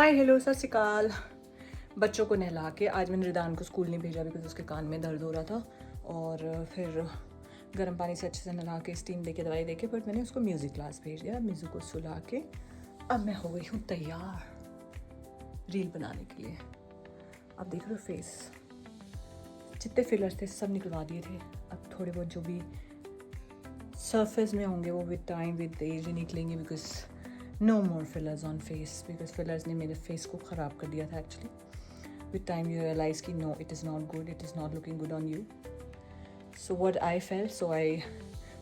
Hi hello सत श्री अकाल। बच्चों को नहला के आज मैंने रिदान को स्कूल नहीं भेजा बिकॉज उसके कान में दर्द हो रहा था, और फिर गर्म पानी से अच्छे से नहला के स्टीम दे के दवाई दे के बट मैंने उसको म्यूज़िक क्लास भेज दिया। म्यूज़िक को सुला के अब मैं हो गई हूँ तैयार रील बनाने के लिए। अब देख रहे हो फेस, जितने फिलर्स थे सब निकलवा दिए थे। अब थोड़े बहुत जो भी सरफेस में होंगे वो विद टाइम विद एज निकलेंगे, because no more fillers on face, because fillers ने मेरे फेस को ख़राब कर दिया था actually. With time you realise कि no it is not good, it is not looking good on you. So what I felt, so I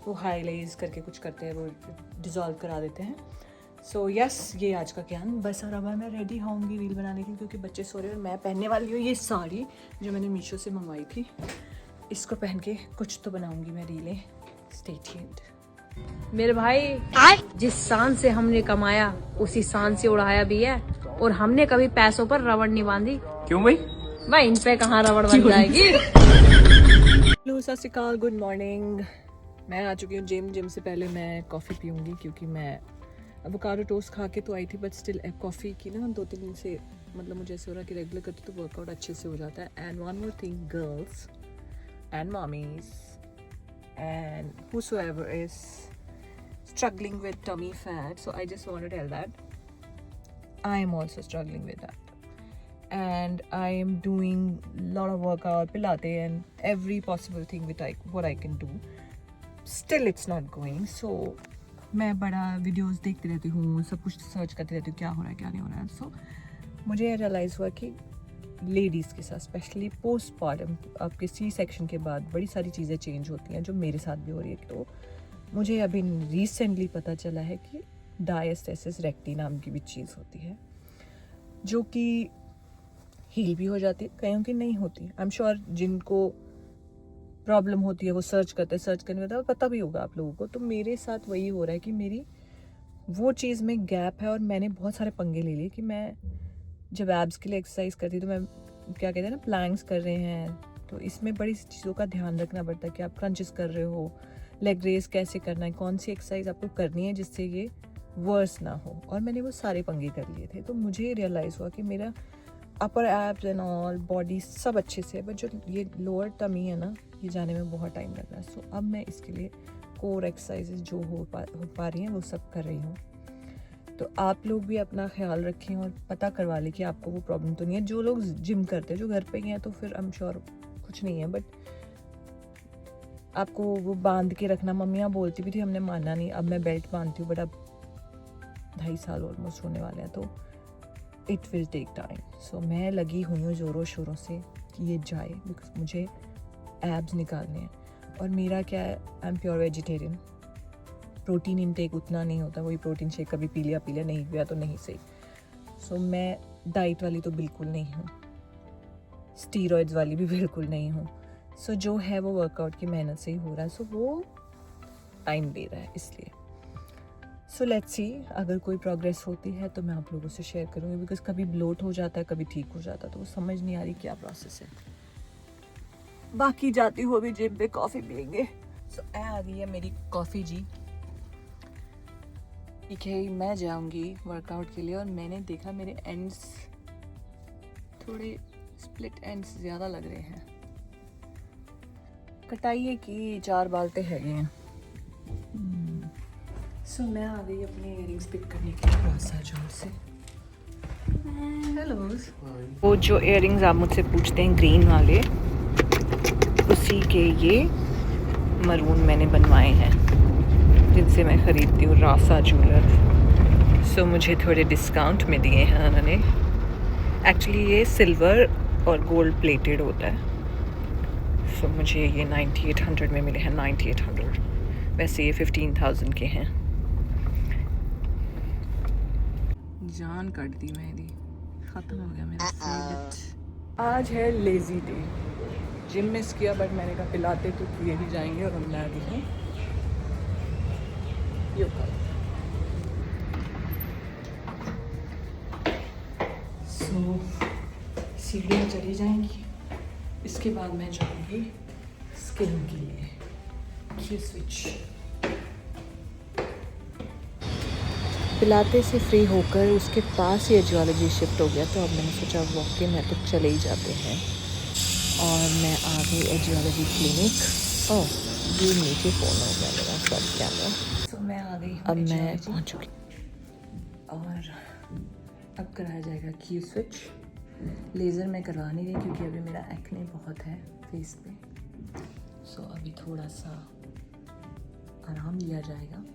वो hyalase करके कुछ करते हैं, वो डिज़ोल्व करा देते हैं। सो यस, ये आज का ज्ञान। बस और अब मैं रेडी होंगी रील बनाने की, क्योंकि बच्चे सो रहे हैं और मैं पहनने वाली हूँ ये साड़ी जो मैंने मीशो से मंगवाई थी। इसको पहन के कुछ तो बनाऊंगी मैं रीलें। Stay tuned. मेरे भाई, जिस शान से हमने कमाया उसी शान से उड़ाया भी है, और हमने कभी पैसों पर रबड़ नहीं बांधी। क्यों भाई? भाई इन पे कहाँ रबड़ बन जाएगी। हेलो सत श्री अकाल, गुड मॉर्निंग। मैं आ चुकी हूँ जिम से पहले मैं कॉफ़ी पीऊँगी, क्योंकि मैं एवोकाडो टोस्ट खा के तो आई थी, बट स्टिल कॉफ़ी की ना 2-3 दिन से मतलब मुझे ऐसे हो रहा कि रेगुलर करती तो वर्कआउट अच्छे से हो जाता है। And one more thing, girls and mommies and whosoever is struggling with tummy fat, so I just want to tell that I am also struggling with that, and I am doing a lot of workout, Pilates and every possible thing with what I can do. Still it's not going. So मैं बड़ा videos देखती रहती हूँ, सब कुछ search करती रहती हूँ क्या हो रहा है क्या नहीं हो रहा है। सो मुझे रियलाइज़ हुआ कि लेडीज़ के साथ स्पेशली पोस्टपार्टम, आपके सी सेक्शन के बाद बड़ी सारी चीज़ें चेंज होती हैं, जो मेरे साथ भी हो रही है। तो मुझे अभी रिसेंटली पता चला है कि डायस्टेसिस रेक्टी नाम की भी चीज़ होती है, जो कि हील भी हो जाती है, कईयों की नहीं होती। आई एम श्योर जिनको प्रॉब्लम होती है वो सर्च करने में पता भी होगा आप लोगों को। तो मेरे साथ वही हो रहा है कि मेरी वो चीज़ में गैप है, और मैंने बहुत सारे पंगे ले लिए कि मैं जब एब्स के लिए एक्सरसाइज करती तो मैं क्या कहते हैं ना, प्लैंक्स कर रहे हैं, तो इसमें बड़ी चीज़ों का ध्यान रखना पड़ता है कि आप क्रंचेस कर रहे हो, लेग रेस कैसे करना है, कौन सी एक्सरसाइज आपको करनी है जिससे ये वर्स ना हो। और मैंने वो सारे पंगे कर लिए थे। तो मुझे रियलाइज़ हुआ कि मेरा अपर एब्स एंड ऑल बॉडी सब अच्छे से है, बट जो ये लोअर टमी है ना, ये जाने में बहुत टाइम लग रहा है। सो अब मैं इसके लिए कोर एक्सरसाइजेज जो हो पा रही हैं वो सब कर रही हूँ। तो आप लोग भी अपना ख्याल रखें और पता करवा लें कि आपको वो प्रॉब्लम तो नहीं है। जो लोग जिम करते हैं, जो घर पे ही हैं, तो फिर आई एम श्योर कुछ नहीं है, बट आपको वो बांध के रखना। मम्मियाँ बोलती भी थी, हमने माना नहीं। अब मैं बेल्ट बांधती हूँ, बट अब 2.5 साल ऑलमोस्ट होने वाले हैं, तो इट विल टेक टाइम। सो मैं लगी हुई हूँ ज़ोरों शोरों से कि ये जाए, बिकॉज मुझे एब्स निकालने हैं। और मेरा क्या है, I am pure vegetarian. Protein intake उतना नहीं होता, वही प्रोटीन शेक कभी पी लिया नहीं पिया तो नहीं सही। सो मैं डाइट वाली तो बिल्कुल नहीं हूँ, स्टीरॉइड्स वाली भी बिल्कुल नहीं हूँ। सो जो है वो वर्कआउट की मेहनत से ही हो रहा है, सो वो टाइम ले रहा है इसलिए। सो लेट्स सी, अगर कोई प्रोग्रेस होती है तो मैं आप लोगों से शेयर करूँगी, बिकॉज कभी ब्लोट हो जाता है, कभी ठीक हो जाता है, तो वो समझ नहीं आ रही क्या प्रोसेस है। बाकी जाती हूँ अभी जिम पे, कॉफ़ी पियेंगे। सो आ गई है मेरी कॉफ़ी जी। ठीक है, मैं जाऊंगी वर्कआउट के लिए, और मैंने देखा मेरे एंड्स थोड़े स्प्लिट एंड्स ज़्यादा लग रहे हैं। कटाइए की 4 बाल तो है हैं। सो मैं आ गई अपने इयरिंग्स पिक करने के लिए रासा जोर से। हेलो। वो जो इयरिंग्स आप मुझसे पूछते हैं ग्रीन वाले, उसी के ये मरून मैंने बनवाए हैं, जिनसे मैं ख़रीदती हूँ रासा ज्वेलर। सो मुझे थोड़े डिस्काउंट में दिए हैं उन्होंने। एक्चुअली ये सिल्वर और गोल्ड प्लेटेड होता है। सो मुझे ये 9800 में मिले हैं, 9800। वैसे ये 15,000 के हैं। जान काट दी मेरी, ख़त्म हो गया मेरा फेवरेट। आज है लेज़ी डे, जिम मिस किया, बट मैंने कहा पिलाते तो किए ही जाएंगे, और हमने आ गई हैं योगा। सो सीढ़ियाँ चली जाएंगी, इसके बाद मैं जाऊँगी स्किन के लिए। स्विच पिलाते से फ्री होकर उसके पास ही एजियोलॉजी शिफ्ट हो गया, तो अब मैंने सोचा वॉक इन है तो चले ही जाते हैं। और मैं आ गई एजियोलॉजी क्लिनिक। ओह, ये नीचे फ़ोन हो गया मेरा सब कैमरा। तो मैं आ गई, अब मैं पहुंच चुकी और अब कराया जाएगा क्यू स्विच। लेज़र मैं करवा नहीं रही क्योंकि अभी मेरा एक्ने बहुत है फेस पे। सो अभी थोड़ा सा आराम लिया जाएगा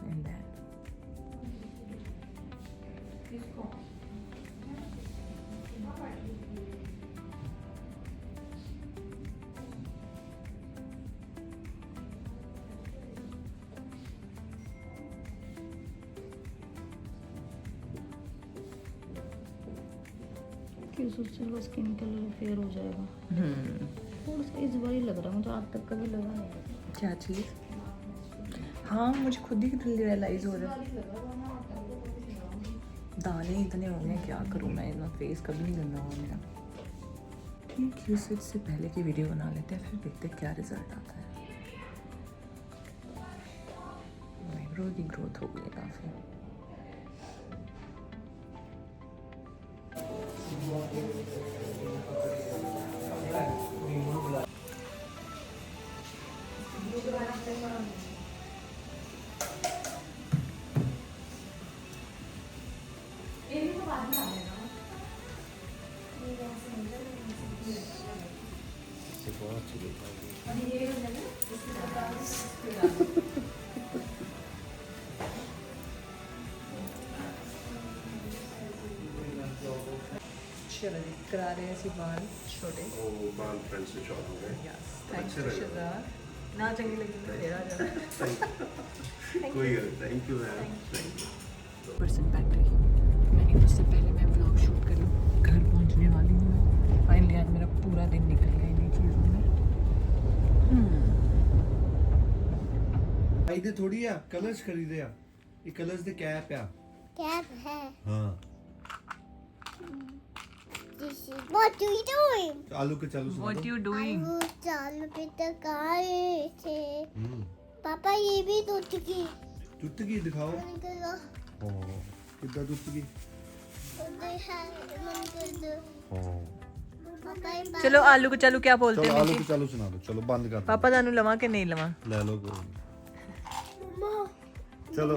एंड देन उससे स्किन कलर फेयर हो जाएगा। थोड़ा सा इस बार ही लग रहा है मुझे, आज तक कभी लगा नहीं। क्या चीज़? हाँ, मुझे खुद ही रियलाइज़ हो रहा है दाने इतने हो गए, क्या करूँ मैं, इतना फेस कभी नहीं गंदा हुआ मेरा। ठीक है, स्विच से पहले की वीडियो बना लेते हैं, फिर देखते हैं क्या रिजल्ट आता है। आईब्रो की ग्रोथ हो गई है काफ़ी। चलो जी, करा रहे हैं ऐसे बाल छोटे। बाल फ्रेंड से शॉर्ट हो गए। यस, थैंक यू शिजार। ना चंगी लगी तो हेरा जाना। कोई thank you ma'am, thank you. Percent battery, मैंने उससे पहले मैं व्लॉग शूट कर लूँ। घर पहुँचने वाली हूँ फाइनली। आज मेरा पूरा दिन निकल गया इन्हीं चीज़ों में। ਇਹਦੇ ਥੋੜੀ ਆ ਕਲਰਸ ਖਰੀਦੇ ਆ, ਇਹ ਕਲਰਸ ਦੇ ਕੈਪ ਆ। Cap है. ਹਾਂ This is what are you doing? ਆਲੂ ਕੇ ਚਾਲੂ ਸੁਣਾ What you doing? आलू चाल पे तकाए थे. ਹੂੰ पापा ये भी टूट गई. ਟੁੱਟ ਗਈ ਦਿਖਾਓ। मन करो. ਹਾਂ ਕਿੱਦਾਂ ਟੁੱਟ ਗਈ? उधर है मन करो. ਹਾਂ पापा ये चलो आलू को चालू क्या बोलते ਚਲੋ हैं ਆਲੂ मिकी? ਕੇ ਚਾਲੂ ਸੁਣਾ ਦਿਓ, ਚਲੋ ਬੰਦ ਕਰ ਦਿਓ। पापा तानू लवा के नहीं लवा? ਲੈ ਲਓ ਕੋਈ ਚਲੋ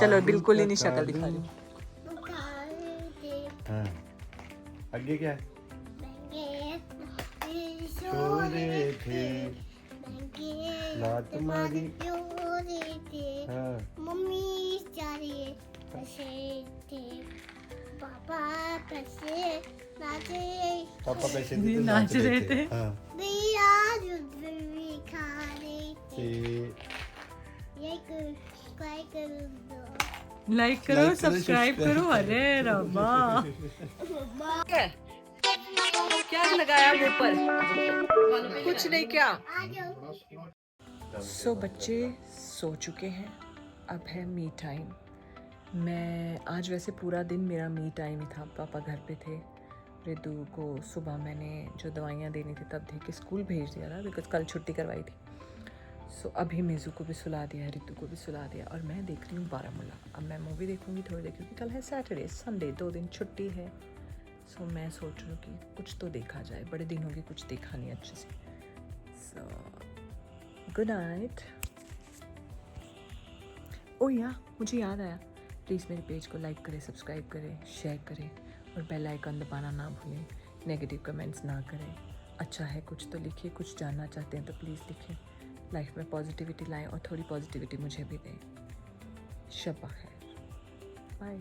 चलो बिल्कुल ही नहीं शक्ल दिखा रही। तकाए थे. हाँ आगे क्या है? महंगे सो रहे थे, महंगे लात मारी। सो रहे थे. हाँ मम्मी सारे पैसे थे. पापा पैसे नाचे. पापा पैसे देते नाच रहे थे। हाँ भैया दूध भी खा रहे थे. ते ये काय कर दो. लाइक करो, सब्सक्राइब करो। अरे रब्बा क्या लगाया मुंह पर? कुछ नहीं क्या। आ जाओ. सो बच्चे सो चुके हैं, अब है मी टाइम। मैं आज वैसे पूरा दिन मेरा मी टाइम ही था। पापा घर पे थे। रितु को सुबह मैंने जो दवाइयाँ देनी थी तब दे के स्कूल भेज दिया था बिकॉज कल छुट्टी करवाई थी। सो अभी मेजू को भी सुला दिया, रितु को भी सुला दिया और मैं देख रही हूँ बारामूला। अब मैं मूवी देखूँगी थोड़ी देर क्योंकि कल है सैटरडे संडे, 2 दिन छुट्टी है। सो मैं सोच रही हूँ कि कुछ तो देखा जाए, बड़े दिन हो गए कुछ देखा नहीं अच्छे से। So good night. ओ या मुझे याद आया, प्लीज़ मेरे पेज को लाइक करें, सब्सक्राइब करें, शेयर करें और बेल आइकन दबाना ना भूलें। नेगेटिव कमेंट्स ना करें। अच्छा है कुछ तो लिखिए, कुछ जानना चाहते हैं तो प्लीज़ लिखें। लाइफ में पॉजिटिविटी लाएं और थोड़ी पॉजिटिविटी मुझे भी दें। शब्बा खैर, बाय।